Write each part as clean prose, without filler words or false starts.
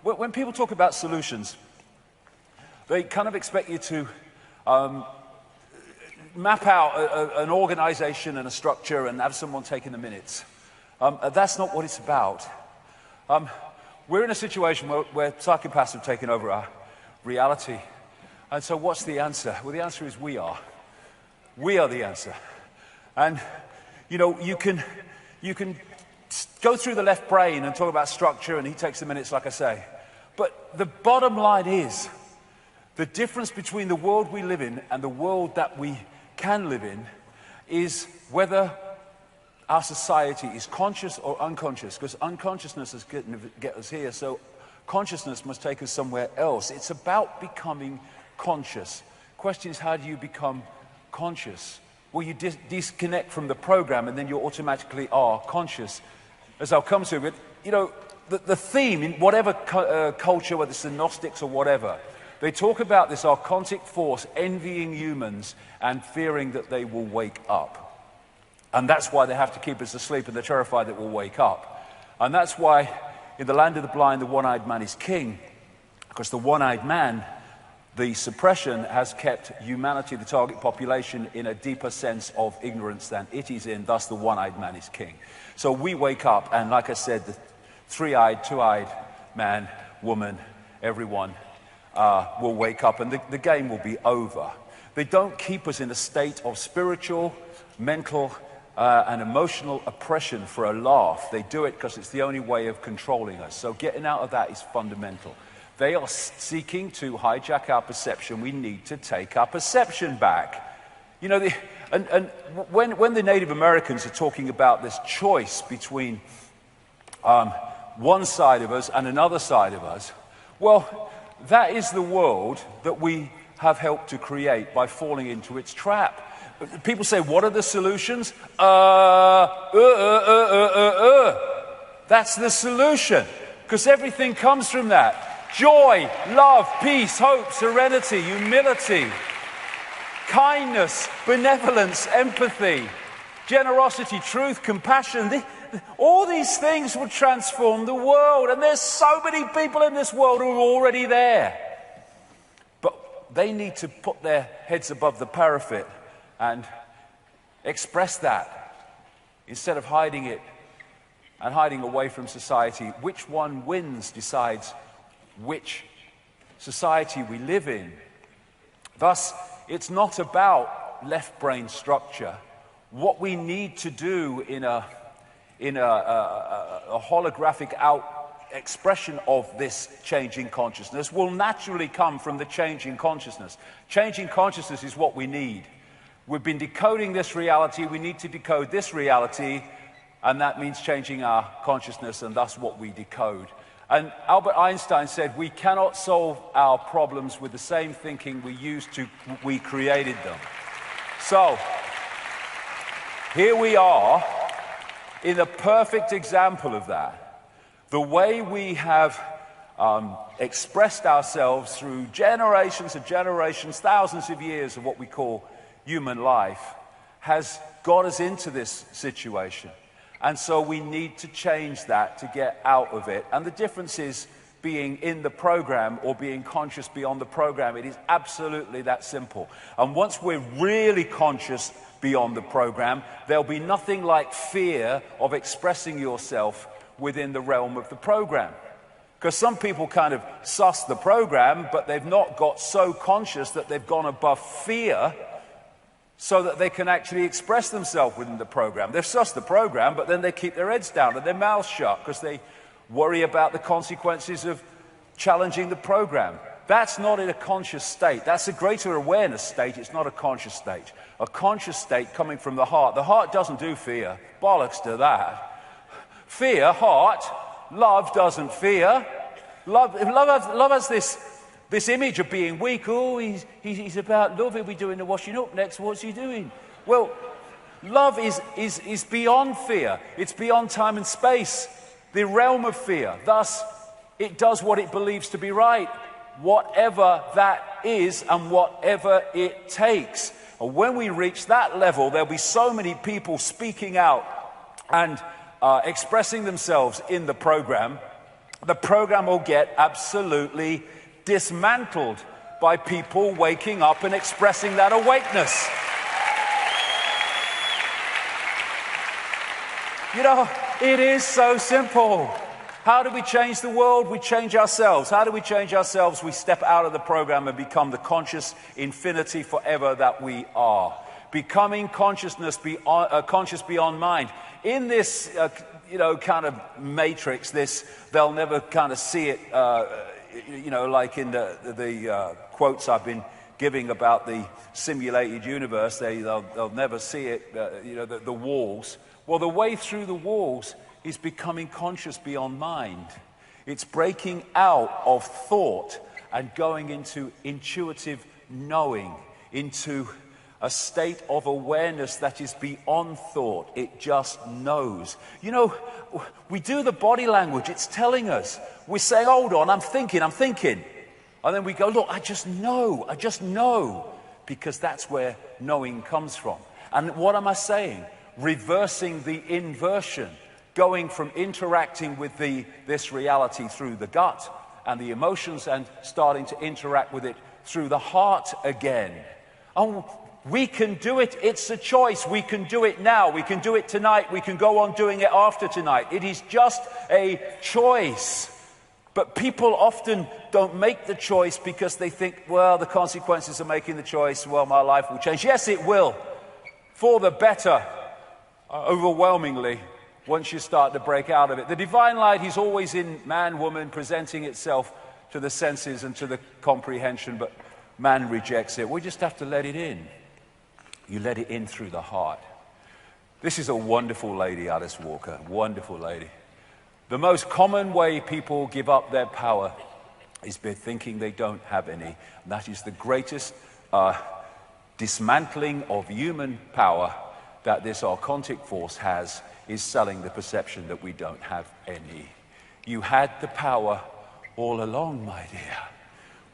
When people talk about solutions, they kind of expect you to map out an organization and a structure and have someone taking the minutes. That's not what it's about. We're in a situation where psychopaths have taken over our reality. And so what's the answer? Well, the answer is we are. We are the answer. And, you know, you can go through the left brain and talk about structure, and he takes the minutes, like I say. But the bottom line is, the difference between the world we live in and the world that we can live in is whether our society is conscious or unconscious, because unconsciousness is going to get us here, so consciousness must take us somewhere else. It's about becoming conscious. Question is, how do you become conscious? Well, you disconnect from the program, and then you automatically are conscious, as I'll come to. But, you know, the theme in whatever culture, whether it's the Gnostics or whatever, they talk about this archontic force envying humans and fearing that they will wake up. And that's why they have to keep us asleep, and they're terrified that we'll wake up. And that's why in the land of the blind, the one-eyed man is king. Because the one-eyed man, the suppression has kept humanity, the target population, in a deeper sense of ignorance than it is in. Thus, the one-eyed man is king. So we wake up, and like I said, the three-eyed, two-eyed man, woman, everyone will wake up, and the game will be over. They don't keep us in a state of spiritual, mental, and emotional oppression for a laugh. They do it because it's the only way of controlling us. So getting out of that is fundamental. They are seeking to hijack our perception. We need to take our perception back. You know, when the Native Americans are talking about this choice between one side of us and another side of us, well, that is the world that we have helped to create by falling into its trap. People say, what are the solutions? That's the solution, because everything comes from that. Joy, love, peace, hope, serenity, humility, kindness, benevolence, empathy, generosity, truth, compassion. All these things will transform the world, and there's so many people in this world who are already there. But they need to put their heads above the parapet and express that instead of hiding it and hiding away from society. Which one wins decides which society we live in. Thus, it's not about left brain structure. What we need to do in a holographic expression of this changing consciousness will naturally come from the changing consciousness. Changing consciousness is what we need. We've been decoding this reality, we need to decode this reality, and that means changing our consciousness, and thus what we decode. And Albert Einstein said, we cannot solve our problems with the same thinking we created them. So, here we are in a perfect example of that. The way we have expressed ourselves through generations and generations, thousands of years of what we call human life, has got us into this situation. And so we need to change that to get out of it. And the difference is being in the program or being conscious beyond the program. It is absolutely that simple. And once we're really conscious beyond the program, there'll be nothing like fear of expressing yourself within the realm of the program. Because some people kind of suss the program, but they've not got so conscious that they've gone above fear so that they can actually express themselves within the program. They've sussed the program, but then they keep their heads down and their mouths shut because they worry about the consequences of challenging the program. That's not in a conscious state. That's a greater awareness state. It's not a conscious state. A conscious state coming from the heart. The heart doesn't do fear. Bollocks to that. Fear, heart. Love doesn't fear. Love has this image of being weak. Oh, he's about love. He'll be doing the washing up next. What's he doing? Well, love is beyond fear. It's beyond time and space. The realm of fear. Thus, it does what it believes to be right. Whatever that is and whatever it takes. And when we reach that level, there'll be so many people speaking out and expressing themselves in the program The program will get absolutely dismantled by people waking up and expressing that awakeness. You know, it is so simple. How do we change the world? We change ourselves. How do we change ourselves? We step out of the program and become the conscious infinity forever that we are. Becoming consciousness conscious beyond mind. In this, kind of matrix, they'll never kind of see it, like in the quotes I've been giving about the simulated universe. They'll never see it, the walls. Well, the way through the walls is becoming conscious beyond mind. It's breaking out of thought and going into intuitive knowing, into a state of awareness that is beyond thought. It just knows. You know, we do the body language. It's telling us. We're saying, hold on, I'm thinking. And then we go, look, I just know. Because that's where knowing comes from. And what am I saying? Reversing the inversion. Going from interacting with this reality through the gut and the emotions and starting to interact with it through the heart again. Oh, we can do it. It's a choice. We can do it now. We can do it tonight. We can go on doing it after tonight. It is just a choice. But people often don't make the choice because they think, well, the consequences of making the choice, well, my life will change. Yes, it will. For the better, overwhelmingly, once you start to break out of it. The divine light is always in man, woman, presenting itself to the senses and to the comprehension, but man rejects it. We just have to let it in. You let it in through the heart. This is a wonderful lady, Alice Walker, wonderful lady. The most common way people give up their power is by thinking they don't have any. And that is the greatest dismantling of human power that this archontic force has, is selling the perception that we don't have any. You had the power all along, my dear.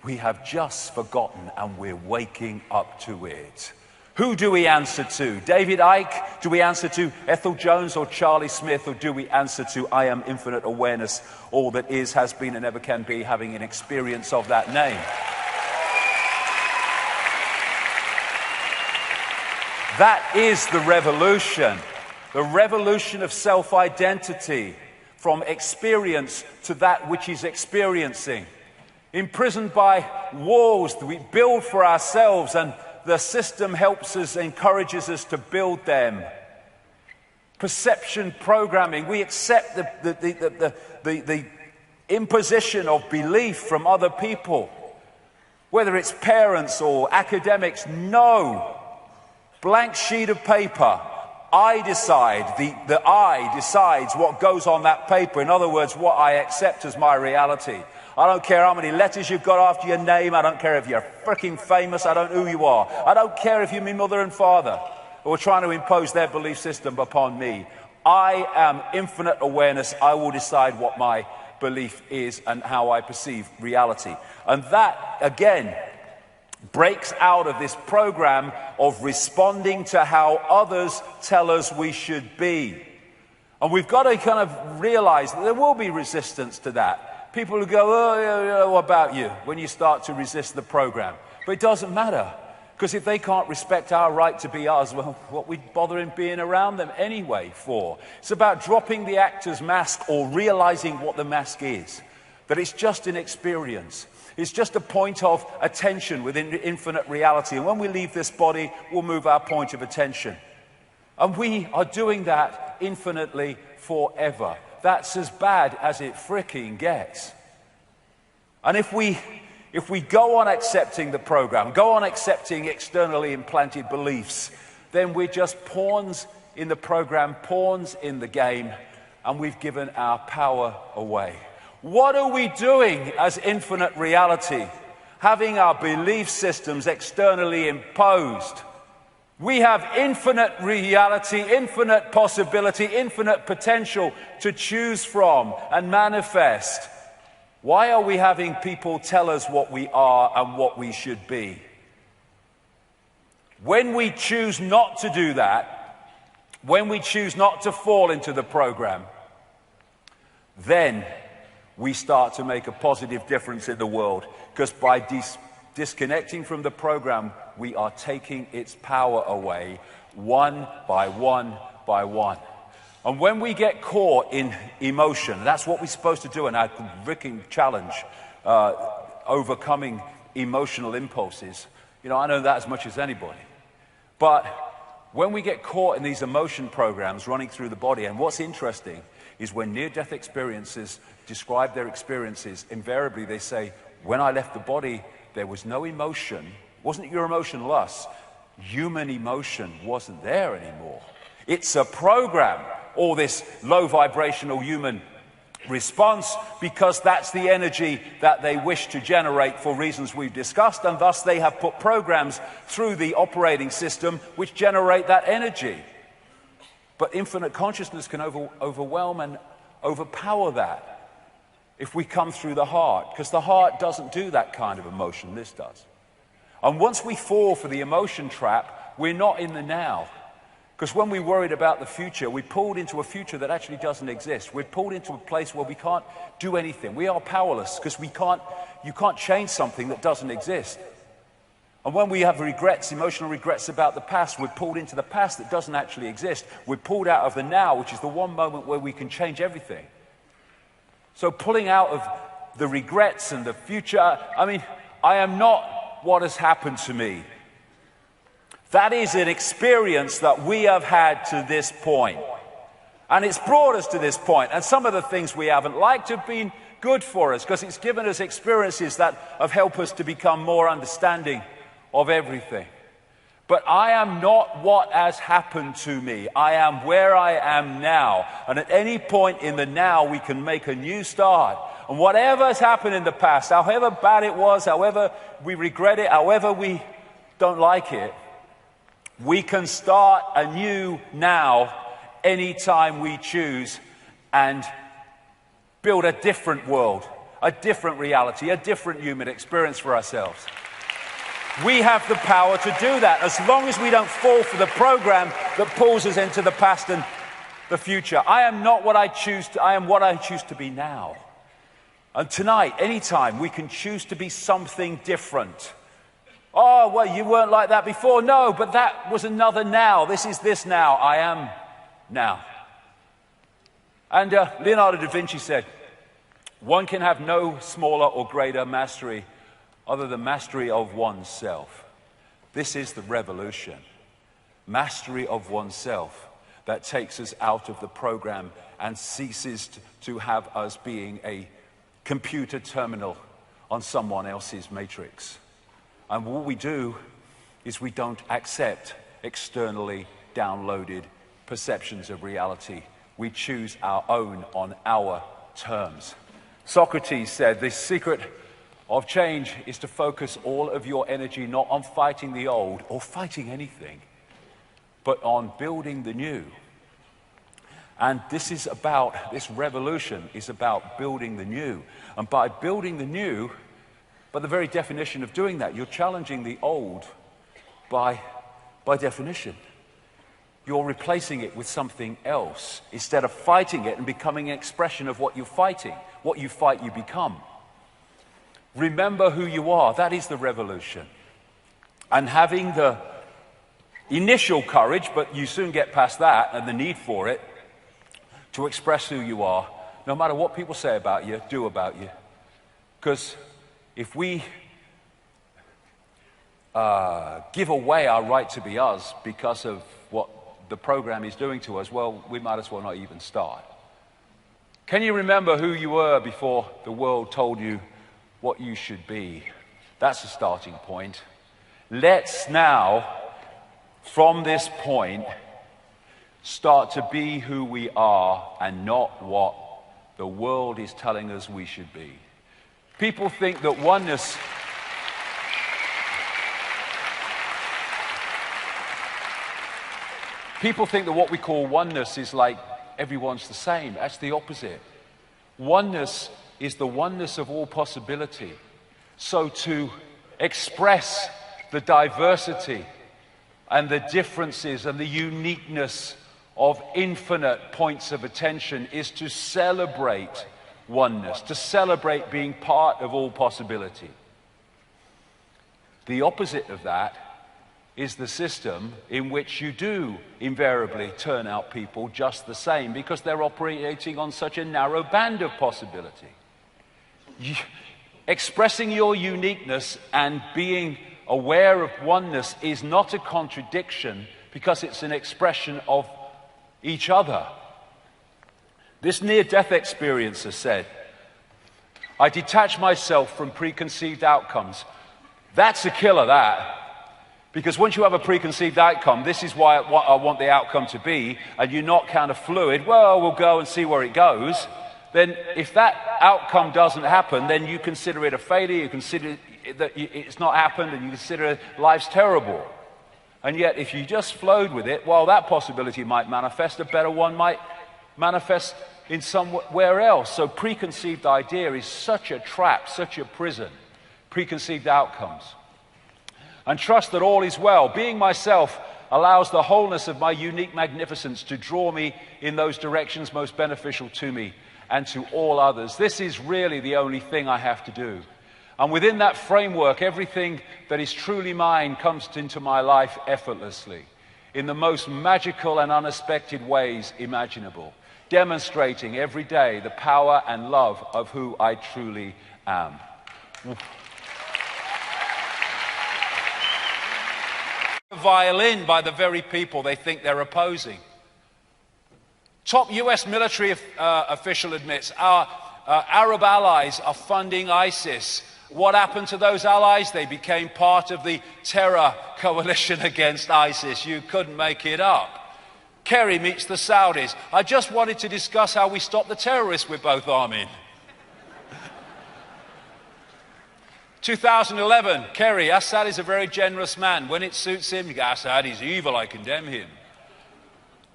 We have just forgotten and we're waking up to it. Who do we answer to? David Icke? Do we answer to Ethel Jones or Charlie Smith? Or do we answer to I am infinite awareness, all that is, has been and ever can be, having an experience of that name? That is the revolution of self-identity, from experience to that which is experiencing. Imprisoned by walls that we build for ourselves, and the system helps us, encourages us to build them. Perception programming. We accept the imposition of belief from other people, whether it's parents or academics. No. Blank sheet of paper. I decide. The I decides what goes on that paper. In other words, what I accept as my reality. I don't care how many letters you've got after your name. I don't care if you're freaking famous. I don't know who you are. I don't care if you're my mother and father who are trying to impose their belief system upon me. I am infinite awareness. I will decide what my belief is and how I perceive reality. And that, again, breaks out of this program of responding to how others tell us we should be. And we've got to kind of realize that there will be resistance to that. People who go, oh, what about you, when you start to resist the program. But it doesn't matter, because if they can't respect our right to be us, well, what we bother in being around them anyway for? It's about dropping the actor's mask or realizing what the mask is, that it's just an experience. It's just a point of attention within infinite reality. And when we leave this body, we'll move our point of attention. And we are doing that infinitely forever. That's as bad as it freaking gets. And if we go on accepting the program, go on accepting externally implanted beliefs, then we're just pawns in the program, pawns in the game, and we've given our power away. What are we doing as infinite reality? Having our belief systems externally imposed. We have infinite reality, infinite possibility, infinite potential to choose from and manifest. Why are we having people tell us what we are and what we should be? When we choose not to do that, when we choose not to fall into the program, then we start to make a positive difference in the world. Because by disconnecting from the program, we are taking its power away, one by one by one. And when we get caught in emotion, that's what we're supposed to do in our Viking challenge, overcoming emotional impulses. You know, I know that as much as anybody. But when we get caught in these emotion programs running through the body, and what's interesting is when near-death experiences describe their experiences, invariably they say, when I left the body, there was no emotion. Wasn't your emotion lust? Human emotion wasn't there anymore. It's a program, all this low vibrational human response, because that's the energy that they wish to generate for reasons we've discussed, and thus they have put programs through the operating system which generate that energy. But infinite consciousness can overwhelm and overpower that if we come through the heart, because the heart doesn't do that kind of emotion, this does. And once we fall for the emotion trap, we're not in the now. Because when we're worried about the future, we're pulled into a future that actually doesn't exist. We're pulled into a place where we can't do anything. We are powerless because you can't change something that doesn't exist. And when we have regrets, emotional regrets about the past, we're pulled into the past that doesn't actually exist. We're pulled out of the now, which is the one moment where we can change everything. So pulling out of the regrets and the future, I mean, I am not what has happened to me. That is an experience that we have had to this point. And it's brought us to this point. And some of the things we haven't liked have been good for us because it's given us experiences that have helped us to become more understanding of everything. But I am not what has happened to me. I am where I am now. And at any point in the now, we can make a new start. And whatever has happened in the past, however bad it was, however we regret it, however we don't like it, we can start anew now anytime we choose and build a different world, a different reality, a different human experience for ourselves. We have the power to do that as long as we don't fall for the program that pulls us into the past and the future. I am not what I choose to, I am what I choose to be now. And tonight, anytime, we can choose to be something different. Oh, well, you weren't like that before. No, but that was another now. This is this now. I am now. And Leonardo da Vinci said, one can have no smaller or greater mastery other than mastery of oneself. This is the revolution. Mastery of oneself that takes us out of the program and ceases to have us being a computer terminal on someone else's matrix. And what we do is we don't accept externally downloaded perceptions of reality. We choose our own on our terms. Socrates said, the secret of change is to focus all of your energy not on fighting the old or fighting anything, but on building the new. And this revolution is about building the new. And by building the new, by the very definition of doing that, you're challenging the old by definition. You're replacing it with something else instead of fighting it and becoming an expression of what you're fighting. What you fight, you become. Remember who you are. That is the revolution. And having the initial courage, but you soon get past that and the need for it, to express who you are, no matter what people say about you, do about you. Because if we give away our right to be us because of what the program is doing to us, well, we might as well not even start. Can you remember who you were before the world told you what you should be? That's a starting point. Let's now, from this point, start to be who we are and not what the world is telling us we should be. People think that oneness... People think that what we call oneness is like everyone's the same. That's the opposite. Oneness is the oneness of all possibility. So to express the diversity and the differences and the uniqueness of infinite points of attention is to celebrate oneness, to celebrate being part of all possibility. The opposite of that is the system in which you do invariably turn out people just the same because they're operating on such a narrow band of possibility. Expressing your uniqueness and being aware of oneness is not a contradiction because it's an expression of each other. This near-death experiencer said, "I detach myself from preconceived outcomes." That's a killer, that. Because once you have a preconceived outcome, this is why I want the outcome to be, and you're not kind of fluid, well, we'll go and see where it goes. Then if that outcome doesn't happen, then you consider it a failure, you consider that it's not happened, and you consider life's terrible. And yet, if you just flowed with it, well, that possibility might manifest, a better one might manifest in somewhere else. So preconceived idea is such a trap, such a prison. Preconceived outcomes. And trust that all is well. Being myself allows the wholeness of my unique magnificence to draw me in those directions most beneficial to me and to all others. This is really the only thing I have to do. And within that framework, everything that is truly mine comes into my life effortlessly, in the most magical and unexpected ways imaginable, demonstrating every day the power and love of who I truly am. Violin by the very people they think they're opposing. Top US military official admits our Arab allies are funding ISIS. What happened to those allies? They became part of the terror coalition against ISIS. You couldn't make it up. Kerry meets the Saudis. I just wanted to discuss how we stop the terrorists we're both arming. 2011, Kerry, Assad is a very generous man. When it suits him, you go, Assad is evil, I condemn him.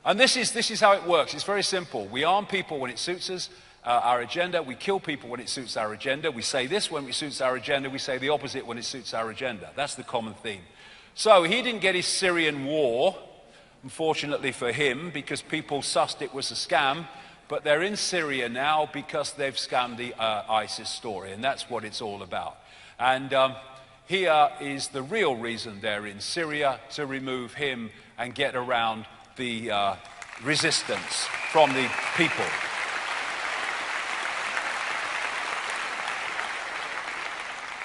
And this is how it works. It's very simple. We arm people when it suits us, our agenda. We kill people when it suits our agenda. We say this when it suits our agenda. We say the opposite when it suits our agenda. That's the common theme. So he didn't get his Syrian war, unfortunately for him, because people sussed it was a scam. But they're in Syria now because they've scammed the ISIS story. And that's what it's all about. And here is the real reason they're in Syria, to remove him and get around the resistance from the people.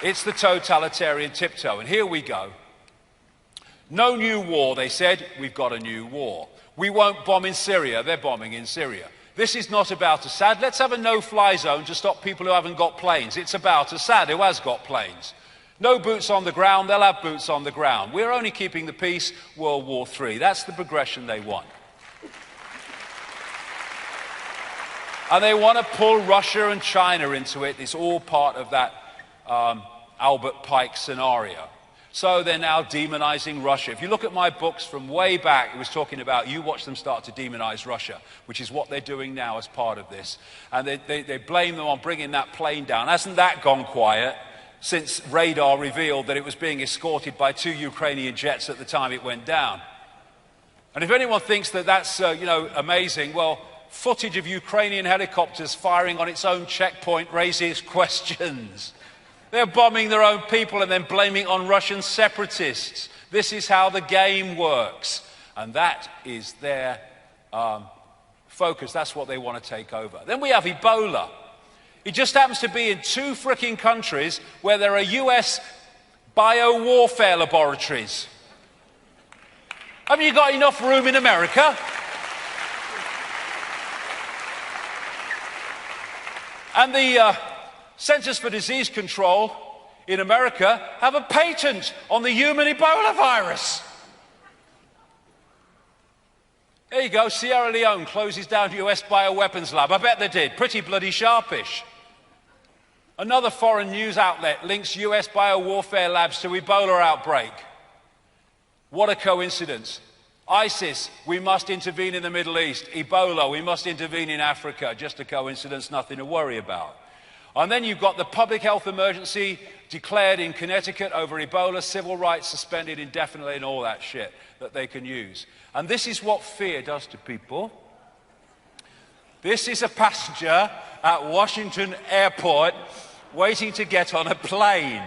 It's the totalitarian tiptoe. And here we go. No new war, they said. We've got a new war. We won't bomb in Syria. They're bombing in Syria. This is not about Assad. Let's have a no-fly zone to stop people who haven't got planes. It's about Assad, who has got planes. No boots on the ground. They'll have boots on the ground. We're only keeping the peace. World War III. That's the progression they want. And they want to pull Russia and China into it. It's all part of that Albert Pike scenario. So they're now demonizing Russia. If you look at my books from way back, it was talking about you watch them start to demonize Russia, which is what they're doing now as part of this. And they blame them on bringing that plane down. Hasn't that gone quiet since radar revealed that it was being escorted by 2 Ukrainian jets at the time it went down? And if anyone thinks that that's amazing, well, footage of Ukrainian helicopters firing on its own checkpoint raises questions. They're bombing their own people and then blaming it on Russian separatists. This is how the game works. And that is their focus. That's what they want to take over. Then we have Ebola. It just happens to be in 2 fricking countries where there are US bio-warfare laboratories. Haven't you got enough room in America? And the Centers for Disease Control in America have a patent on the human Ebola virus. There you go, Sierra Leone closes down US bioweapons lab. I bet they did. Pretty bloody sharpish. Another foreign news outlet links US biowarfare labs to Ebola outbreak. What a coincidence. ISIS, we must intervene in the Middle East. Ebola, we must intervene in Africa. Just a coincidence, nothing to worry about. And then you've got the public health emergency declared in Connecticut over Ebola, civil rights suspended indefinitely and all that shit that they can use. And this is what fear does to people. This is a passenger at Washington Airport waiting to get on a plane.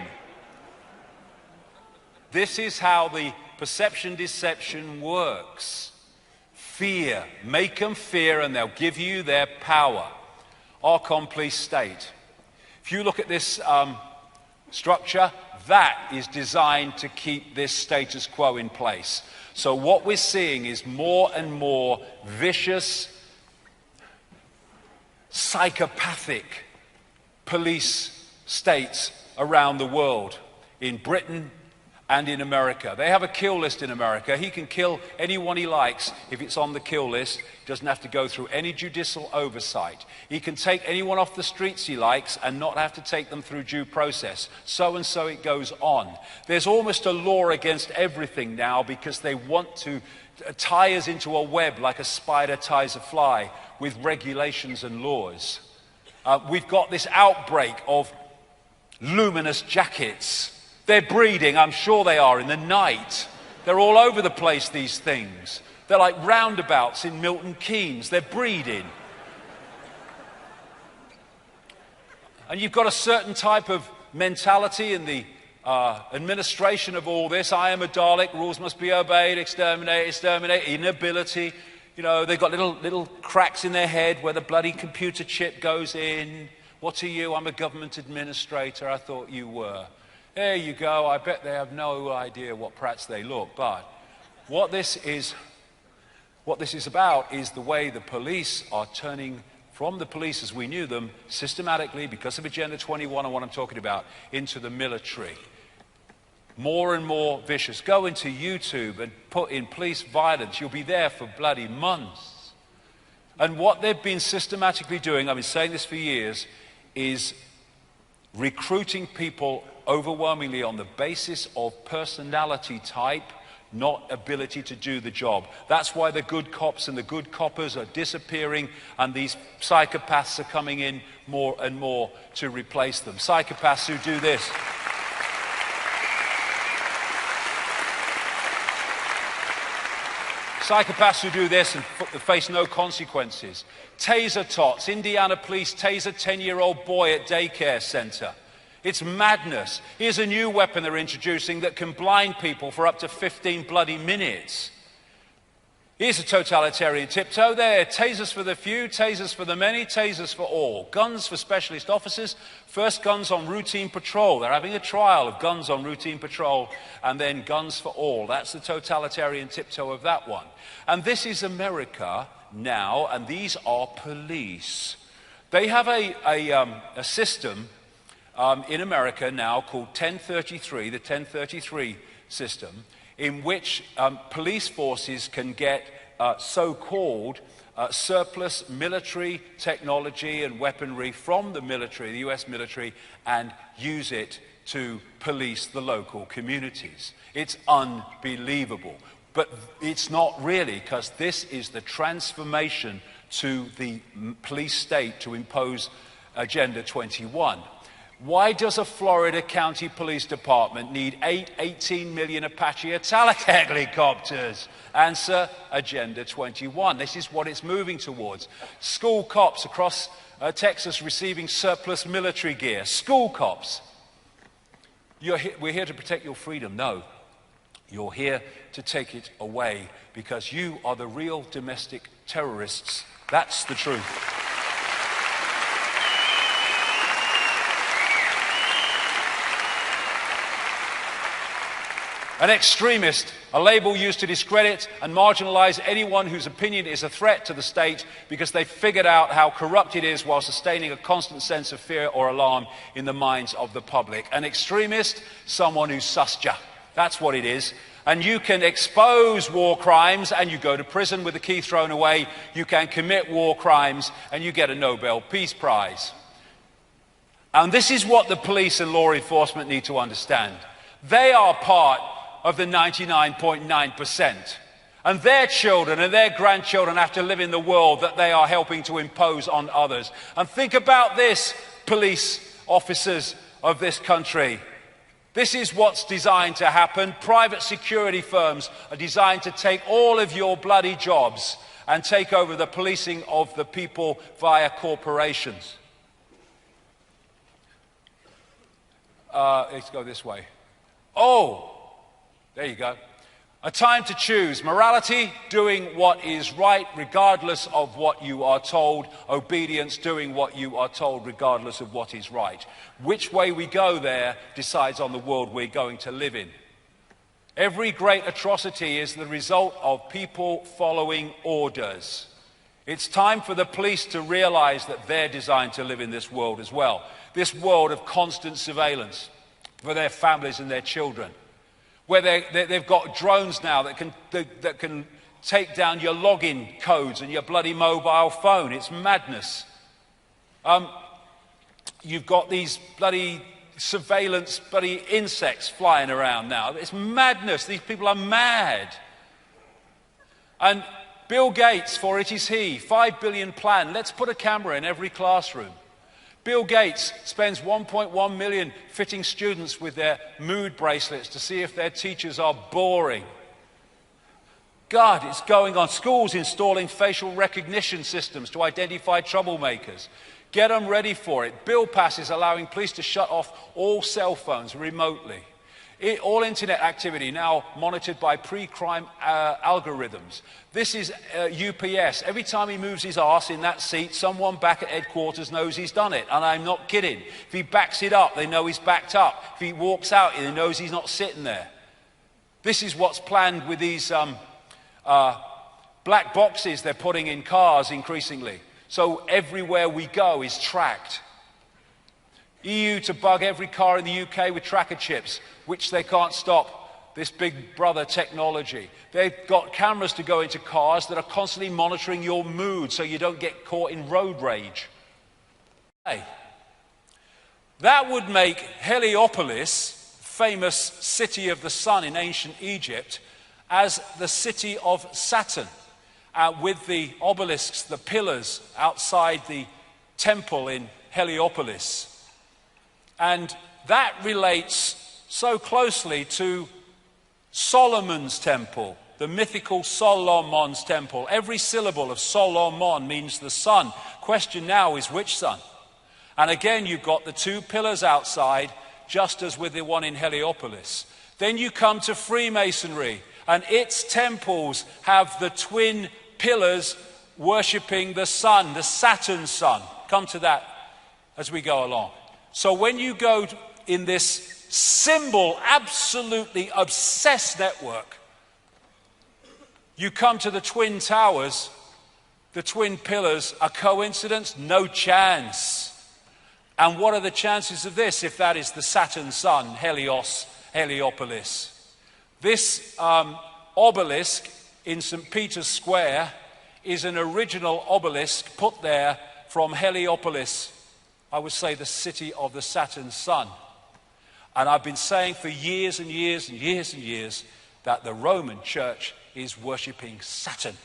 This is how the perception deception works. Fear. Make them fear and they'll give you their power. Our complete state. If you look at this structure, that is designed to keep this status quo in place. So what we're seeing is more and more vicious, psychopathic police states around the world, in Britain and in America. They have a kill list in America. He can kill anyone he likes if it's on the kill list. He doesn't have to go through any judicial oversight. He can take anyone off the streets he likes and not have to take them through due process. So and so it goes on. There's almost a law against everything now because they want to tie us into a web like a spider ties a fly with regulations and laws. We've got this outbreak of luminous jackets. They're breeding, I'm sure they are, in the night. They're all over the place, these things. They're like roundabouts in Milton Keynes. They're breeding. And you've got a certain type of mentality in the administration of all this. I am a Dalek, rules must be obeyed, exterminate, inability. You know, they've got little cracks in their head where the bloody computer chip goes in. What are you? I'm a government administrator. I thought you were. There you go. I bet they have no idea what prats they look. But what this is about is the way the police are turning from the police as we knew them systematically, because of Agenda 21 and what I'm talking about, into the military. More and more vicious. Go into YouTube and put in police violence. You'll be there for bloody months. And what they've been systematically doing, I've been saying this for years, is recruiting people overwhelmingly on the basis of personality type, not ability to do the job. That's why the good cops and the good coppers are disappearing and these psychopaths are coming in more and more to replace them. Psychopaths who do this. Psychopaths who do this and face no consequences. Taser tots. Indiana police tase a 10-year-old boy at daycare center. It's madness. Here's a new weapon they're introducing that can blind people for up to 15 bloody minutes. Here's a totalitarian tiptoe there. Tasers for the few, tasers for the many, tasers for all. Guns for specialist officers. First guns on routine patrol. They're having a trial of guns on routine patrol, and then guns for all. That's the totalitarian tiptoe of that one. And this is America now, and these are police. They have a system in America now called 1033, the 1033 system, in which police forces can get so-called surplus military technology and weaponry from the military, the US military, and use it to police the local communities. It's unbelievable. But it's not really, because this is the transformation to the police state to impose Agenda 21. Why does a Florida County Police Department need 18 million Apache Italic helicopters? Answer, Agenda 21. This is what it's moving towards. School cops across Texas receiving surplus military gear. School cops. We're here to protect your freedom. No. You're here to take it away because you are the real domestic terrorists. That's the truth. An extremist, a label used to discredit and marginalize anyone whose opinion is a threat to the state because they've figured out how corrupt it is while sustaining a constant sense of fear or alarm in the minds of the public. An extremist, someone who's sussed. That's what it is. And you can expose war crimes and you go to prison with the key thrown away. You can commit war crimes and you get a Nobel Peace Prize. And this is what the police and law enforcement need to understand. They are part of the 99.9%. And their children and their grandchildren have to live in the world that they are helping to impose on others. And think about this, police officers of this country. This is what's designed to happen. Private security firms are designed to take all of your bloody jobs and take over the policing of the people via corporations. Let's go this way. Oh, there you go. A time to choose. Morality, doing what is right regardless of what you are told. Obedience, doing what you are told regardless of what is right. Which way we go there decides on the world we're going to live in. Every great atrocity is the result of people following orders. It's time for the police to realize that they're designed to live in this world as well. This world of constant surveillance for their families and their children. Where they've got drones now that can take down your login codes and your bloody mobile phone. It's madness. You've got these bloody surveillance bloody insects flying around now. It's madness. These people are mad. And Bill Gates, for it is he, 5 billion plan. Let's put a camera in every classroom. Bill Gates spends 1.1 million fitting students with their mood bracelets to see if their teachers are boring. God, it's going on. Schools installing facial recognition systems to identify troublemakers. Get them ready for it. Bill passes allowing police to shut off all cell phones remotely. All internet activity now monitored by pre-crime algorithms. This is UPS. Every time he moves his arse in that seat, someone back at headquarters knows he's done it. And I'm not kidding. If he backs it up, they know he's backed up. If he walks out, he knows he's not sitting there. This is what's planned with these black boxes they're putting in cars increasingly. So everywhere we go is tracked. EU to bug every car in the UK with tracker chips, which they can't stop, this big brother technology. They've got cameras to go into cars that are constantly monitoring your mood so you don't get caught in road rage. Hey, that would make Heliopolis, famous city of the sun in ancient Egypt, as the city of Saturn, with the obelisks, the pillars outside the temple in Heliopolis. And that relates so closely to Solomon's temple, the mythical Solomon's temple. Every syllable of Solomon means the sun. Question now is which sun? And again, you've got the two pillars outside, just as with the one in Heliopolis. Then you come to Freemasonry, and its temples have the twin pillars worshipping the sun, the Saturn sun. Come to that as we go along. So when you go in this symbol, absolutely obsessed network, you come to the twin towers, the twin pillars. A coincidence? No chance. And what are the chances of this if that is the Saturn sun, Helios, Heliopolis? This obelisk in St. Peter's Square is an original obelisk put there from Heliopolis, I would say the city of the Saturn sun. And I've been saying for years and years and years and years that the Roman church is worshipping Saturn.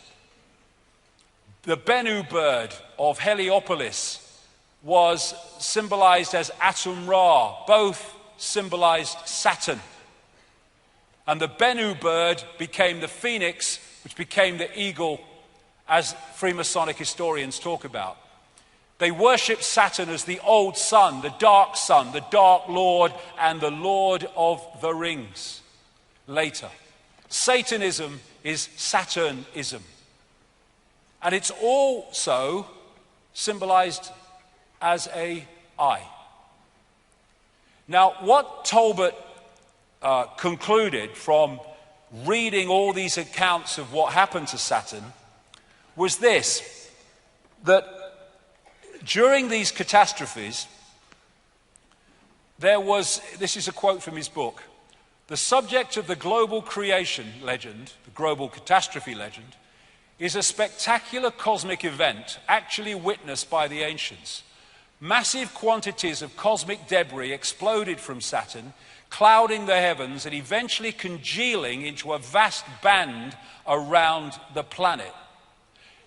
The Bennu bird of Heliopolis was symbolized as Atum Ra. Both symbolized Saturn. And the Bennu bird became the phoenix, which became the eagle, as Freemasonic historians talk about. They worship Saturn as the old sun, the dark lord, and the lord of the rings. Later, Satanism is Saturnism. And it's also symbolized as an eye. Now, what Talbot concluded from reading all these accounts of what happened to Saturn was this, that during these catastrophes, this is a quote from his book, the subject of the global creation legend, the global catastrophe legend, is a spectacular cosmic event actually witnessed by the ancients. Massive quantities of cosmic debris exploded from Saturn, clouding the heavens and eventually congealing into a vast band around the planet.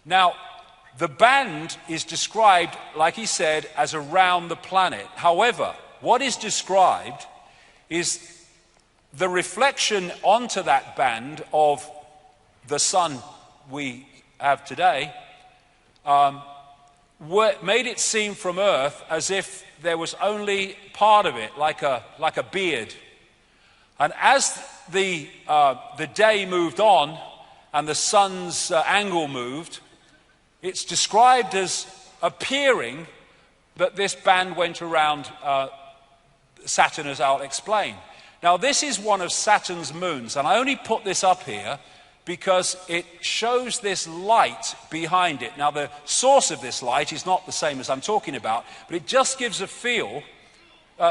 Now, the band is described, like he said, as around the planet. However, what is described is the reflection onto that band of the sun we have today made it seem from Earth as if there was only part of it, like a beard. And as the day moved on and the sun's angle moved, it's described as appearing that this band went around Saturn, as I'll explain. Now, this is one of Saturn's moons, and I only put this up here because it shows this light behind it. Now, the source of this light is not the same as I'm talking about, but it just gives a feel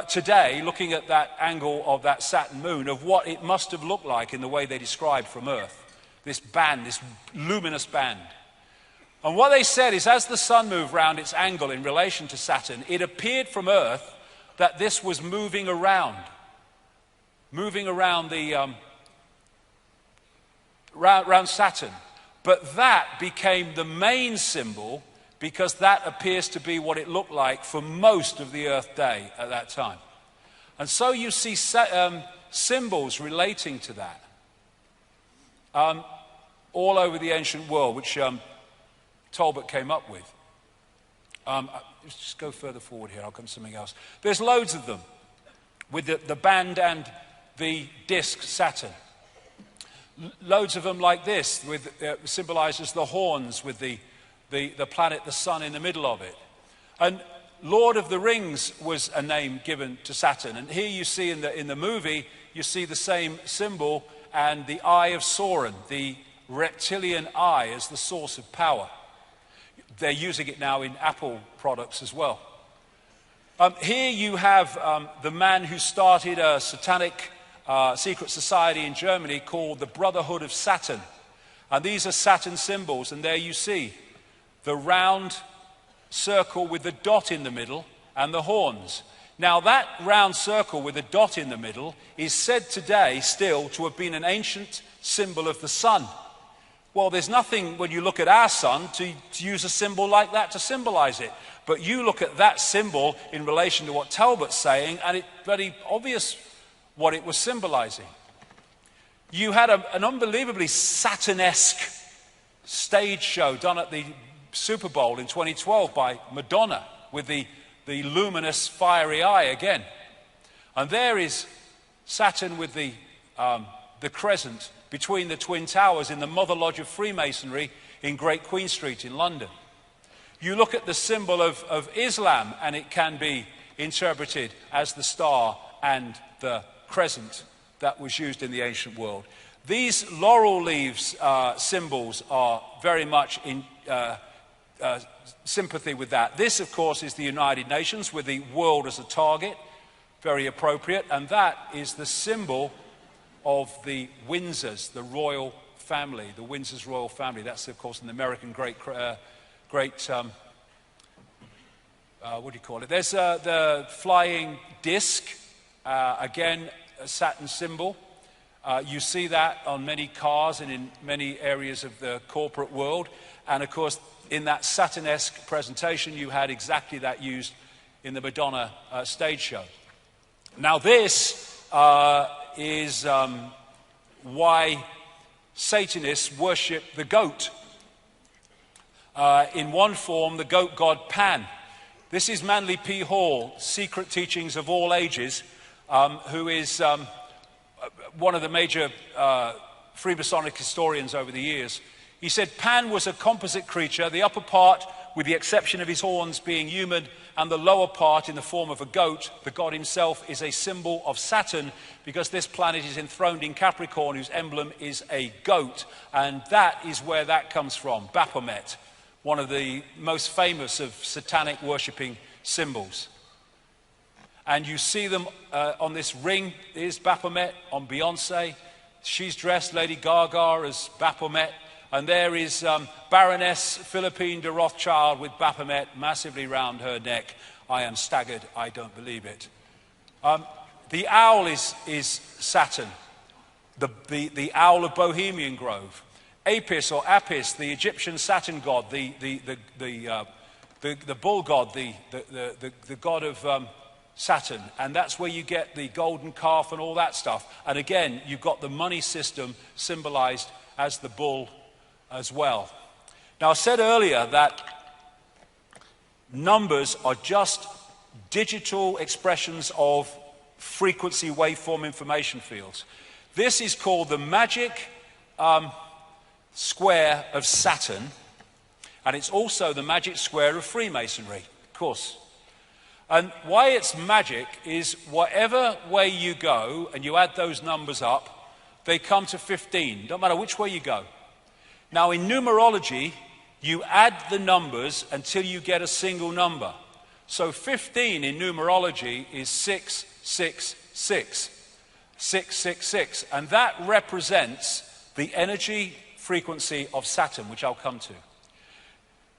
today, looking at that angle of that Saturn moon, of what it must have looked like in the way they described from Earth. This band, this luminous band. And what they said is, as the sun moved round its angle in relation to Saturn, it appeared from Earth that this was moving around the round Saturn. But that became the main symbol, because that appears to be what it looked like for most of the Earth day at that time. And so you see symbols relating to that all over the ancient world, which Talbot came up with. Let's just go further forward here, I'll come to something else. There's loads of them, with the band and the disk Saturn. Loads of them like this, with symbolizes the horns with the planet, the sun, in the middle of it. And Lord of the Rings was a name given to Saturn. And here you see in the movie, you see the same symbol and the Eye of Sauron, the reptilian eye, as the source of power. They're using it now in Apple products as well. Here you have the man who started a satanic secret society in Germany called the Brotherhood of Saturn. And these are Saturn symbols, and there you see the round circle with the dot in the middle and the horns. Now, that round circle with a dot in the middle is said today still to have been an ancient symbol of the sun. Well, there's nothing, when you look at our sun, to use a symbol like that to symbolize it. But you look at that symbol in relation to what Talbot's saying, and it's very obvious what it was symbolizing. You had an unbelievably Saturnesque stage show done at the Super Bowl in 2012 by Madonna, with the luminous fiery eye again. And there is Saturn with the crescent between the Twin Towers in the Mother Lodge of Freemasonry in Great Queen Street in London. You look at the symbol of Islam, and it can be interpreted as the star and the crescent that was used in the ancient world. These laurel leaves symbols are very much in sympathy with that. This, of course, is the United Nations with the world as a target, very appropriate, and that is the symbol of the Windsors, the royal family, the Windsors royal family. That's, of course, an American great what do you call it? There's the flying disc, again, a Saturn symbol. You see that on many cars and in many areas of the corporate world. And, of course, in that Saturnesque presentation, you had exactly that used in the Madonna stage show. Now, this is why Satanists worship the goat. In one form, the goat god Pan. This is Manly P. Hall, Secret Teachings of All Ages, who is one of the major Freemasonic historians over the years. He said Pan was a composite creature, the upper part, with the exception of his horns, being human, and the lower part in the form of a goat. The god himself is a symbol of Saturn, because this planet is enthroned in Capricorn, whose emblem is a goat. And that is where that comes from, Baphomet, one of the most famous of satanic worshipping symbols. And you see them on this ring. Is Baphomet on Beyonce. She's dressed, Lady Gaga, as Baphomet. And there is Baroness Philippine de Rothschild with Baphomet massively round her neck. I am staggered, I don't believe it. The owl is Saturn, the owl of Bohemian Grove. Apis or Apis, the Egyptian Saturn god, the bull god, the god of Saturn, and that's where you get the golden calf and all that stuff. And again, you've got the money system symbolized as the bull as well. Now, I said earlier that numbers are just digital expressions of frequency waveform information fields. This is called the magic square of Saturn, and it's also the magic square of Freemasonry, of course. And why it's magic is whatever way you go and you add those numbers up, they come to 15. Don't matter which way you go. Now, in numerology, you add the numbers until you get a single number. So 15 in numerology is 666. 666. And that represents the energy frequency of Saturn, which I'll come to.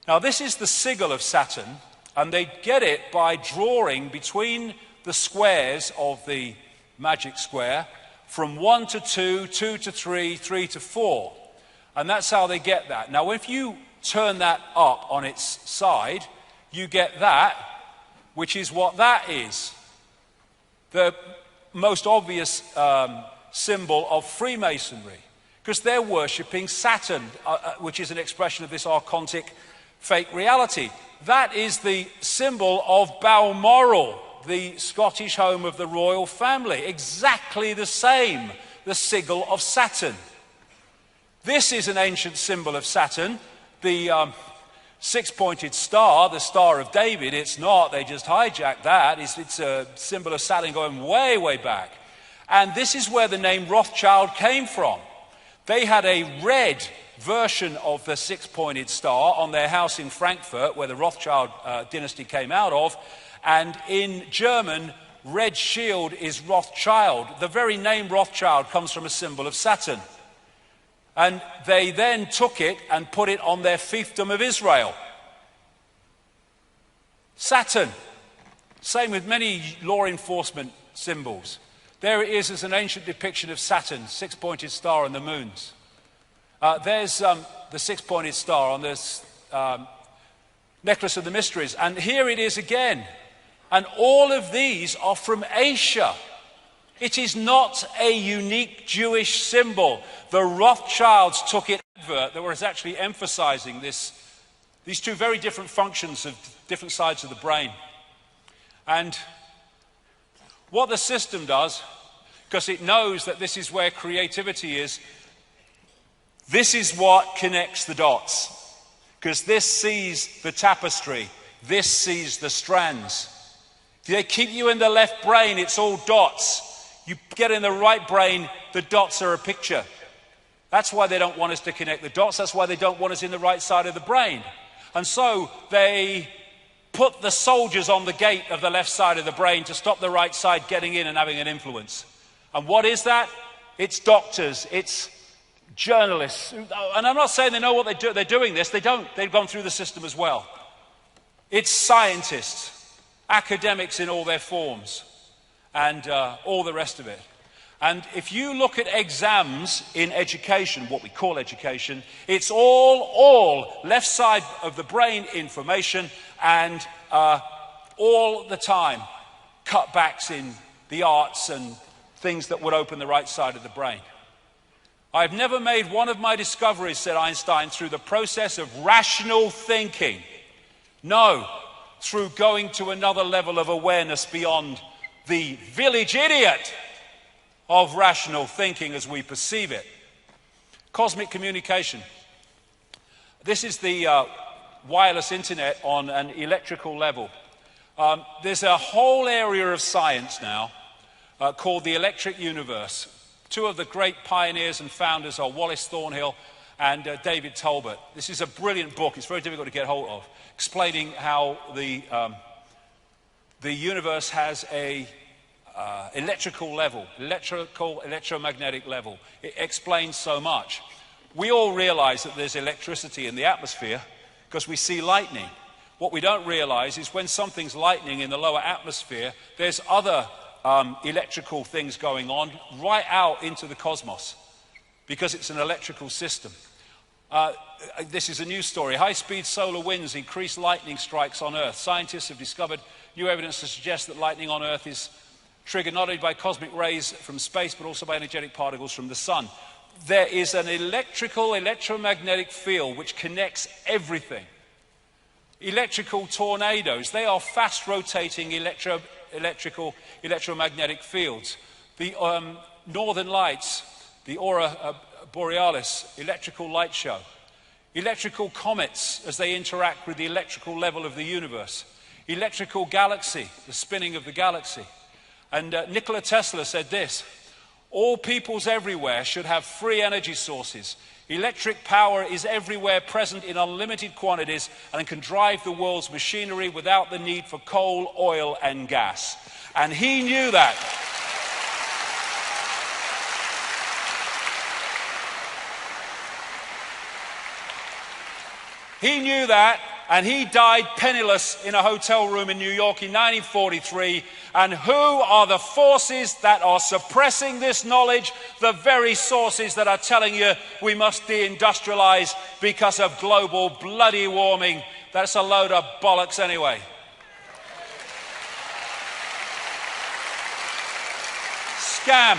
Now, this is the sigil of Saturn. And they get it by drawing between the squares of the magic square from 1 to 2, 2 to 3, 3 to 4. And that's how they get that. Now, if you turn that up on its side, you get that, which is what that is. The most obvious symbol of Freemasonry, because they're worshipping Saturn, which is an expression of this archontic fake reality. That is the symbol of Balmoral, the Scottish home of the royal family. Exactly the same, the sigil of Saturn. This is an ancient symbol of Saturn, the six-pointed star, the Star of David. It's not, they just hijacked that. It's a symbol of Saturn going way, way back. And this is where the name Rothschild came from. They had a red version of the six-pointed star on their house in Frankfurt, where the Rothschild dynasty came out of, and in German, red shield is Rothschild. The very name Rothschild comes from a symbol of Saturn. And they then took it and put it on their fiefdom of Israel. Saturn. Same with many law enforcement symbols. There it is as an ancient depiction of Saturn, six-pointed star and the moons. There's the six-pointed star on this necklace of the mysteries. And here it is again. And all of these are from Asia. It is not a unique Jewish symbol. The Rothschilds took it that was actually emphasizing these two very different functions of different sides of the brain. And what the system does, because it knows that this is where creativity is, this is what connects the dots, because this sees the tapestry, this sees the strands. If they keep you in the left brain, it's all dots. You get in the right brain, the dots are a picture. That's why they don't want us to connect the dots. That's why they don't want us in the right side of the brain. And so they put the soldiers on the gate of the left side of the brain to stop the right side getting in and having an influence. And what is that? It's doctors, it's journalists, and I'm not saying they know what they do. They're doing this. They don't. They've gone through the system as well. It's scientists, academics in all their forms, and all the rest of it. And if you look at exams in education, what we call education, it's all left side of the brain information, and all the time cutbacks in the arts and things that would open the right side of the brain. I've never made one of my discoveries, said Einstein, through the process of rational thinking. No, through going to another level of awareness beyond the village idiot of rational thinking as we perceive it. Cosmic communication. This is the wireless internet on an electrical level. There's a whole area of science now called the electric universe. Two of the great pioneers and founders are Wallace Thornhill and David Tolbert. This is a brilliant book. It's very difficult to get hold of, explaining how the universe has a electromagnetic level. It explains so much. We all realize that there's electricity in the atmosphere because we see lightning. What we don't realize is when something's lightning in the lower atmosphere, there's other electrical things going on right out into the cosmos because it's an electrical system. This is a news story. High-speed solar winds increase lightning strikes on Earth. Scientists have discovered new evidence to suggest that lightning on Earth is triggered not only by cosmic rays from space, but also by energetic particles from the sun. There is an electromagnetic field which connects everything. Electrical tornadoes, they are fast-rotating electromagnetic fields. The northern lights, the aurora borealis, electrical light show. Electrical comets as they interact with the electrical level of the universe. Electrical galaxy, the spinning of the galaxy. And Nikola Tesla said this: all peoples everywhere should have free energy sources. Electric power is everywhere present in unlimited quantities and can drive the world's machinery without the need for coal, oil, and gas. And he knew that. He knew that, and he died penniless in a hotel room in New York in 1943. And who are the forces that are suppressing this knowledge? The very sources that are telling you we must deindustrialize because of global bloody warming. That's a load of bollocks anyway. Scam.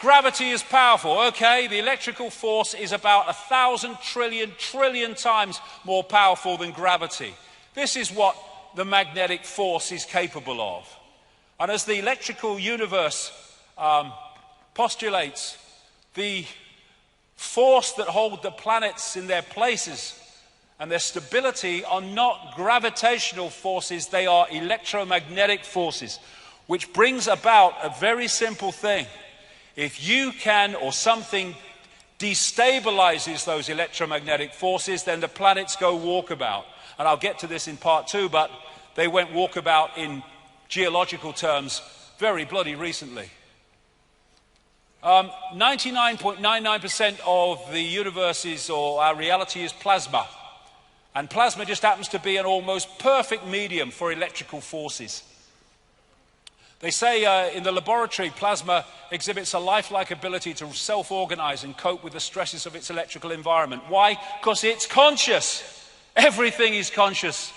Gravity is powerful. Okay, the electrical force is about 1,000 trillion times more powerful than gravity. This is what the magnetic force is capable of. And as the electrical universe postulates, the force that hold the planets in their places and their stability are not gravitational forces, they are electromagnetic forces, which brings about a very simple thing. If you can, or something destabilizes those electromagnetic forces, then the planets go walkabout. And I'll get to this in part 2, but they went walkabout in geological terms very bloody recently. 99.99% of the universe or our reality is plasma. And plasma just happens to be an almost perfect medium for electrical forces. They say in the laboratory, plasma exhibits a lifelike ability to self-organize and cope with the stresses of its electrical environment. Why? Because it's conscious. Everything is conscious.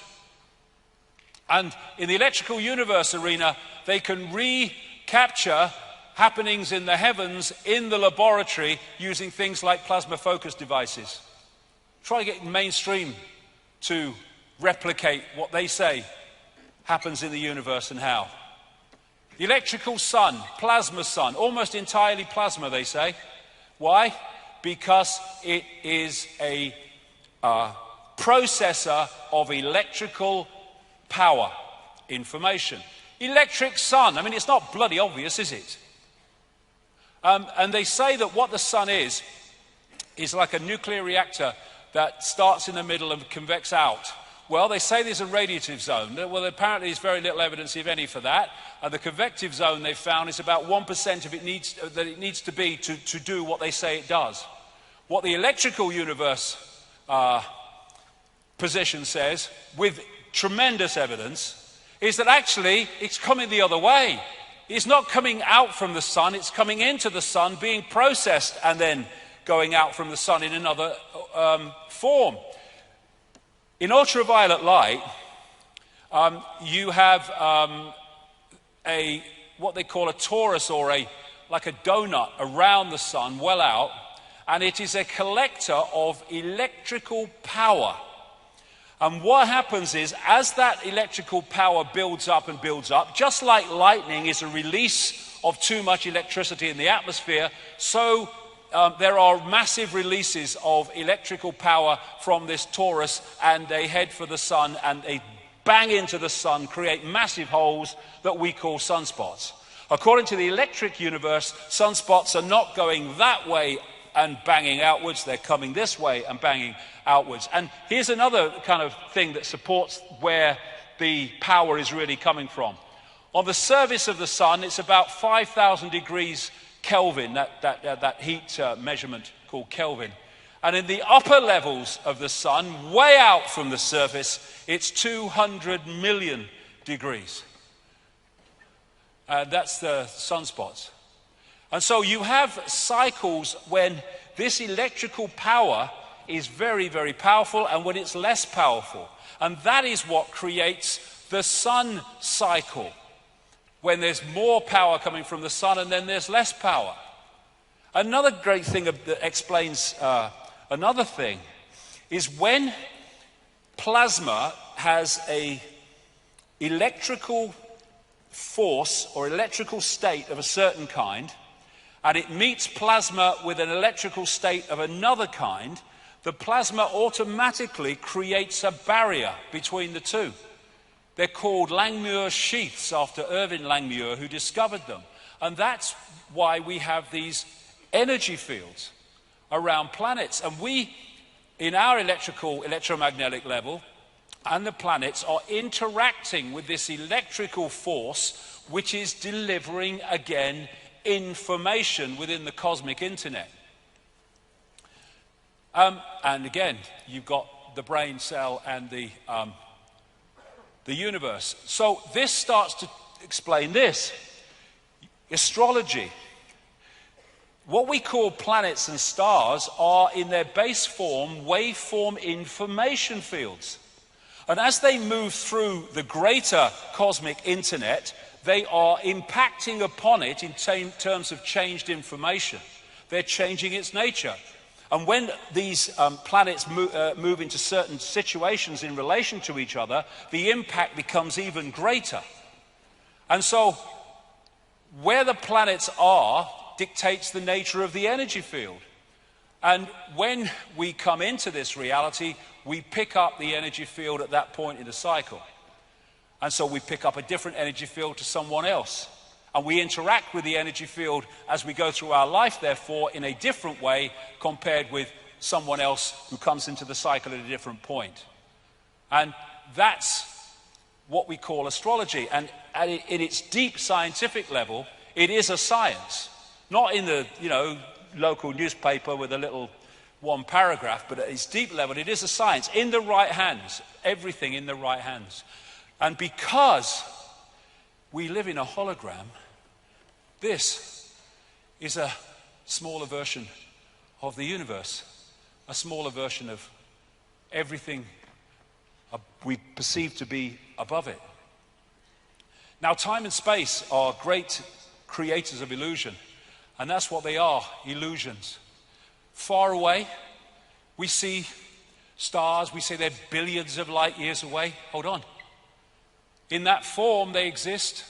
And in the electrical universe arena, they can recapture happenings in the heavens in the laboratory using things like plasma focus devices. Try to get mainstream to replicate what they say happens in the universe and how. The electrical sun, plasma sun, almost entirely plasma, they say. Why? Because it is a processor of electrical power, information. Electric sun, I mean, it's not bloody obvious, is it? And they say that what the sun is like a nuclear reactor that starts in the middle and convects out. Well, they say there's a radiative zone. Well, apparently there's very little evidence, if any, for that. The convective zone they've found is about 1% of it needs to be to do what they say it does. What the electrical universe position says, with tremendous evidence, is that actually it's coming the other way. It's not coming out from the sun, it's coming into the sun, being processed, and then going out from the sun in another form. In ultraviolet light, you have what they call a torus, or like a donut around the sun, well out, and it is a collector of electrical power. And what happens is, as that electrical power builds up and builds up, just like lightning is a release of too much electricity in the atmosphere, so there are massive releases of electrical power from this torus, and they head for the sun and they bang into the sun, create massive holes that we call sunspots. According to the electric universe, sunspots are not going that way and banging outwards, they're coming this way and banging outwards. And here's another kind of thing that supports where the power is really coming from. On the surface of the sun, it's about 5,000 degrees Kelvin, that heat measurement called Kelvin. And in the upper levels of the sun, way out from the surface, it's 200 million degrees. That's the sunspots. And so you have cycles when this electrical power is very, very powerful and when it's less powerful. And that is what creates the sun cycle, when there's more power coming from the sun and then there's less power. Another great thing that explains another thing is when plasma has a electrical force or electrical state of a certain kind, and it meets plasma with an electrical state of another kind, the plasma automatically creates a barrier between the two. They're called Langmuir sheaths, after Irving Langmuir, who discovered them. And that's why we have these energy fields around planets. And we, in our electromagnetic level, and the planets are interacting with this electrical force, which is delivering, again, information within the cosmic internet. And again, you've got the brain cell and the universe. So this starts to explain this. Astrology. What we call planets and stars are, in their base form, waveform information fields. And as they move through the greater cosmic internet, they are impacting upon it in terms of changed information. They're changing its nature. And when these planets move into certain situations in relation to each other, the impact becomes even greater. And so, where the planets are dictates the nature of the energy field. And when we come into this reality, we pick up the energy field at that point in the cycle. And so we pick up a different energy field to someone else. And we interact with the energy field as we go through our life, therefore, in a different way compared with someone else who comes into the cycle at a different point. And that's what we call astrology. And in its deep scientific level, it is a science. Not in the, local newspaper with a little one paragraph, but at its deep level, it is a science. In the right hands, everything in the right hands. And because we live in a hologram, this is a smaller version of the universe, a smaller version of everything we perceive to be above it. Now, time and space are great creators of illusion, and that's what they are, illusions. Far away, we see stars, we say they're billions of light years away. Hold on. In that form, they exist.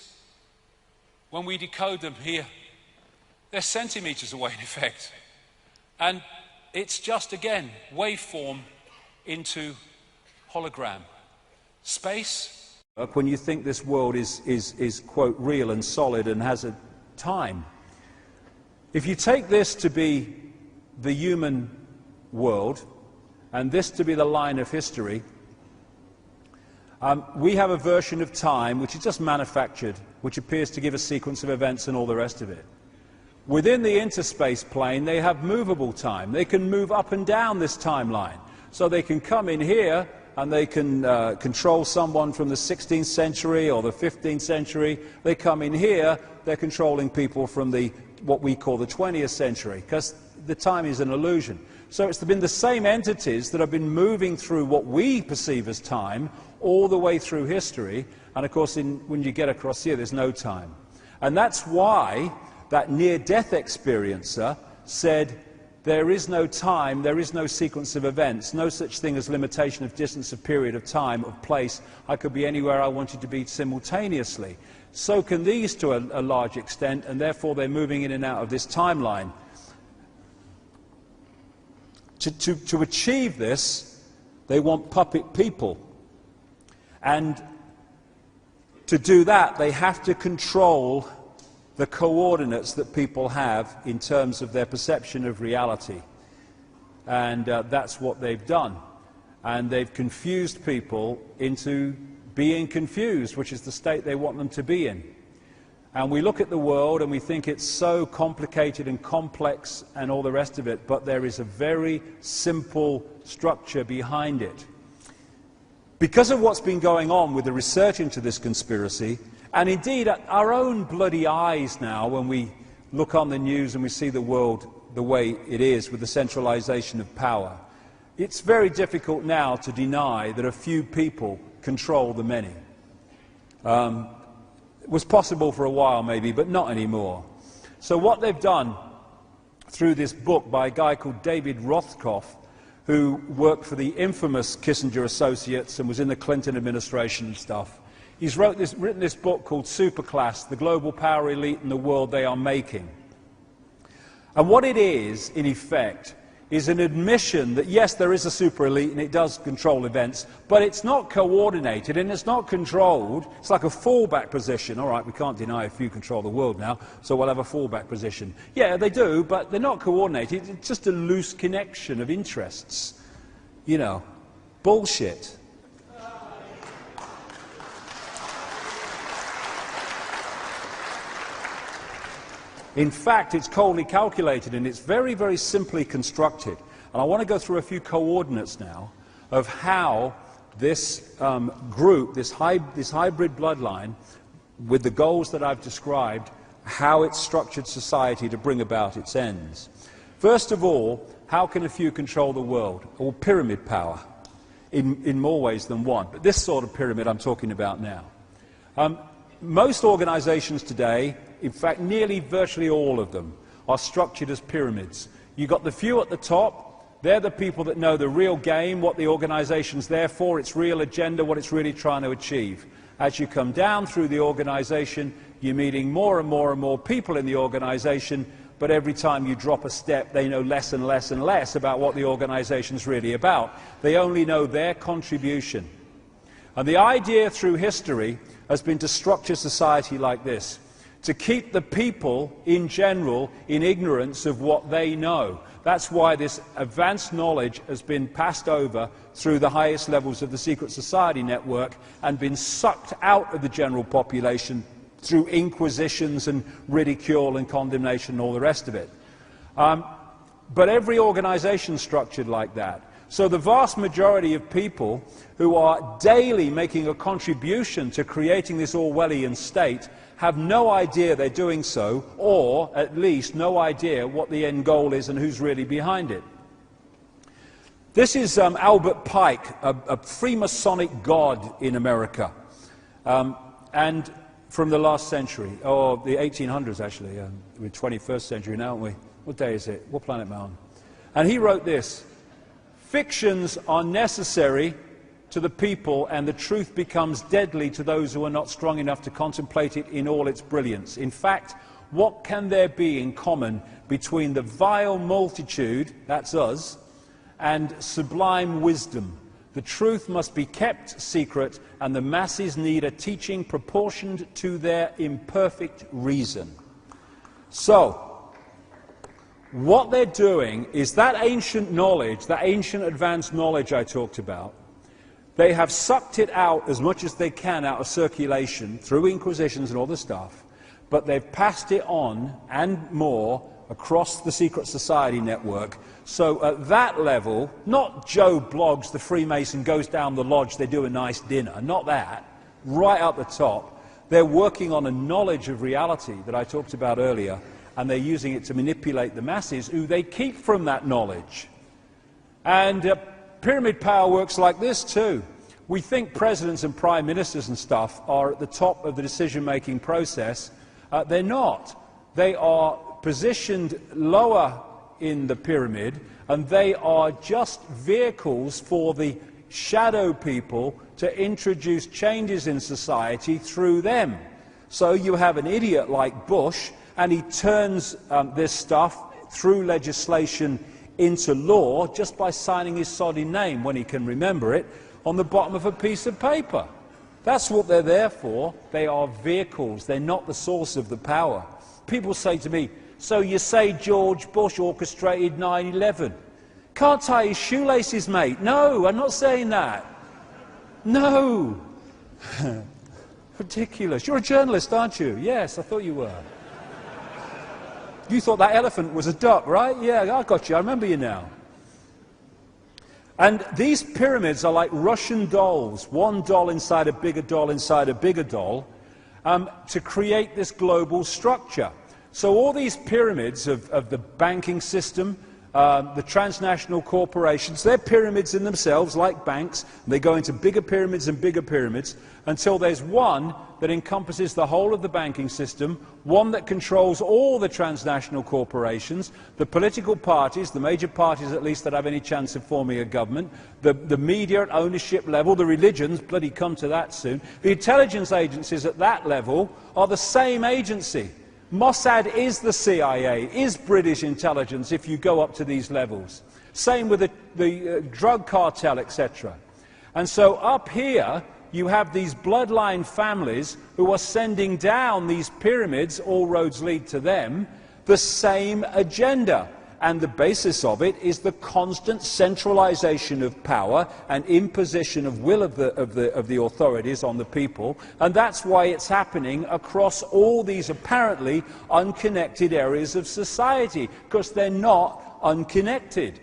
When we decode them here, they're centimeters away, in effect. And it's just, again, waveform into hologram. Space. When you think this world is, quote, real and solid and has a time, if you take this to be the human world, and this to be the line of history, we have a version of time which is just manufactured, which appears to give a sequence of events and all the rest of it. Within the interspace plane, they have movable time. They can move up and down this timeline. So they can come in here and they can control someone from the 16th century or the 15th century. They come in here, they're controlling people from what we call the 20th century, because the time is an illusion. So it's been the same entities that have been moving through what we perceive as time all the way through history. And of course, when you get across here, there's no time. And that's why that near-death experiencer said, there is no time, there is no sequence of events, no such thing as limitation of distance, of period of time, of place. I could be anywhere I wanted to be simultaneously. So can these to a large extent, and therefore they're moving in and out of this timeline. To achieve this, they want puppet people. And to do that, they have to control the coordinates that people have in terms of their perception of reality. And that's what they've done. And they've confused people into being confused, which is the state they want them to be in. And we look at the world and we think it's so complicated and complex and all the rest of it, but there is a very simple structure behind it. Because of what's been going on with the research into this conspiracy, and indeed at our own bloody eyes now, when we look on the news and we see the world the way it is with the centralization of power, It's very difficult now to deny that a few people control the many. It was possible for a while maybe, but not anymore. So what they've done through this book by a guy called David Rothkopf, who worked for the infamous Kissinger Associates and was in the Clinton administration and stuff, he's written this book called Superclass, The Global Power Elite and the World They Are Making. And what it is, in effect, is an admission that, yes, there is a super elite and it does control events, but it's not coordinated and it's not controlled. It's like a fallback position. All right, we can't deny if you control the world now, so we'll have a fallback position. Yeah, they do, but they're not coordinated. It's just a loose connection of interests. You know, bullshit. In fact, it's coldly calculated and it's very, very simply constructed. And I want to go through a few coordinates now of how this group, this hybrid bloodline, with the goals that I've described, how it's structured society to bring about its ends. First of all, how can a few control the world? Or pyramid power, in more ways than one. But this sort of pyramid I'm talking about now. Most organizations today, in fact, nearly virtually all of them, are structured as pyramids. You've got the few at the top. They're the people that know the real game, what the organization's there for, its real agenda, what it's really trying to achieve. As you come down through the organization, you're meeting more and more and more people in the organization, but every time you drop a step, they know less and less and less about what the organization's really about. They only know their contribution. And the idea through history has been to structure society like this, to keep the people in general in ignorance of what they know. That's why this advanced knowledge has been passed over through the highest levels of the secret society network and been sucked out of the general population through inquisitions and ridicule and condemnation and all the rest of it. But every organization is structured like that. So the vast majority of people who are daily making a contribution to creating this Orwellian state have no idea they're doing so, or at least no idea what the end goal is and who's really behind it. This is Albert Pike, a Freemasonic god in America, and from the last century, or the 1800s actually. We're 21st century now, aren't we? What day is it? What planet am I on? And he wrote this: "Fictions are necessary to the people, and the truth becomes deadly to those who are not strong enough to contemplate it in all its brilliance. In fact, what can there be in common between the vile multitude," that's us, "and sublime wisdom? The truth must be kept secret, and the masses need a teaching proportioned to their imperfect reason." So, what they're doing is that ancient knowledge, that ancient advanced knowledge I talked about, they have sucked it out as much as they can out of circulation through inquisitions and all the stuff, but they've passed it on and more across the secret society network. So at that level, not Joe Bloggs, the Freemason, goes down the lodge, they do a nice dinner, not that, right up the top. They're working on a knowledge of reality that I talked about earlier, and they're using it to manipulate the masses, who they keep from that knowledge. And pyramid power works like this too. We think presidents and prime ministers and stuff are at the top of the decision-making process. They're not. They are positioned lower in the pyramid, and they are just vehicles for the shadow people to introduce changes in society through them. So you have an idiot like Bush, and he turns this stuff through legislation into law just by signing his soddy name, when he can remember it, on the bottom of a piece of paper. That's what they're there for. They are vehicles. They're not the source of the power. People say to me, "So you say George Bush orchestrated 9/11? Can't tie his shoelaces, mate." No, I'm not saying that. No. Ridiculous. You're a journalist, aren't you? Yes, I thought you were. You thought that elephant was a duck, right? Yeah, I got you. I remember you now. And these pyramids are like Russian dolls, one doll inside a bigger doll inside a bigger doll, to create this global structure. So all these pyramids of the banking system, the transnational corporations. They're pyramids in themselves, like banks. They go into bigger pyramids and bigger pyramids until there's one that encompasses the whole of the banking system, one that controls all the transnational corporations, the political parties, the major parties at least that have any chance of forming a government, the media at ownership level, the religions, bloody come to that soon. The intelligence agencies at that level are the same agency. Mossad is the CIA, is British intelligence if you go up to these levels. Same with the drug cartel, etc. And so up here you have these bloodline families who are sending down these pyramids, all roads lead to them, the same agenda. And the basis of it is the constant centralization of power and imposition of will of the authorities on the people. And that's why it's happening across all these apparently unconnected areas of society, because they're not unconnected.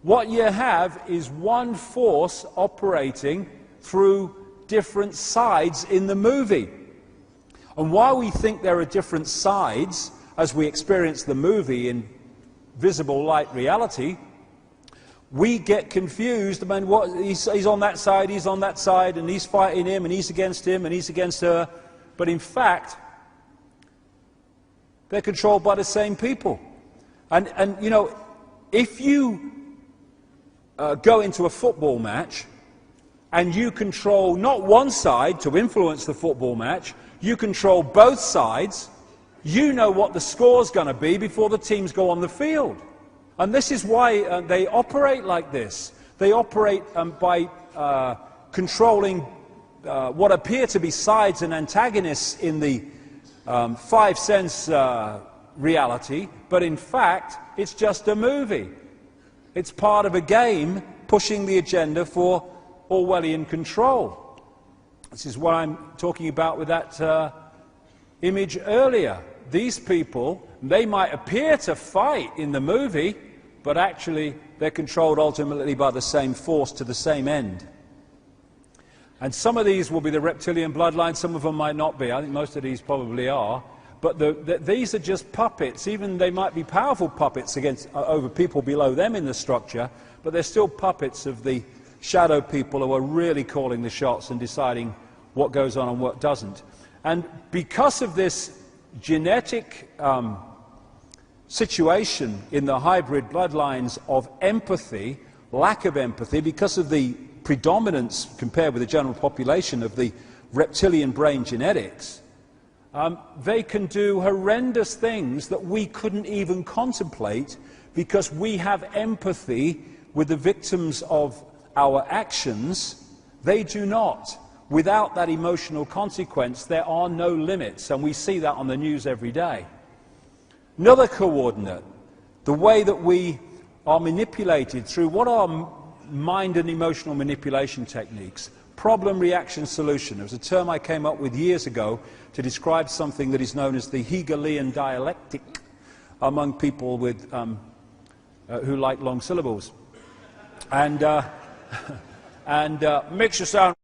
What you have is one force operating through different sides in the movie. And while we think there are different sides as we experience the movie in visible light reality, we get confused. I mean, he's on that side, and he's fighting him, and he's against her. But in fact, they're controlled by the same people. And you know, if you go into a football match and you control not one side to influence the football match, you control both sides, you know what the score's going to be before the teams go on the field. And this is why they operate like this. They operate by controlling what appear to be sides and antagonists in the five-sense reality, but in fact, it's just a movie. It's part of a game pushing the agenda for Orwellian control. This is what I'm talking about with that image earlier. These people, they might appear to fight in the movie, but actually they're controlled ultimately by the same force to the same end. And some of these will be the reptilian bloodline, some of them might not be. I think most of these probably are. But these are just puppets. Even they might be powerful puppets over people below them in the structure, but they're still puppets of the shadow people who are really calling the shots and deciding what goes on and what doesn't. And because of this genetic situation in the hybrid bloodlines of empathy, lack of empathy, because of the predominance compared with the general population of the reptilian brain genetics, they can do horrendous things that we couldn't even contemplate because we have empathy with the victims of our actions. They do not. Without that emotional consequence, there are no limits, and we see that on the news every day. Another coordinate, the way that we are manipulated through what are mind and emotional manipulation techniques. Problem, reaction, solution. It was a term I came up with years ago to describe something that is known as the Hegelian dialectic among people with, who like long syllables. And makes you sound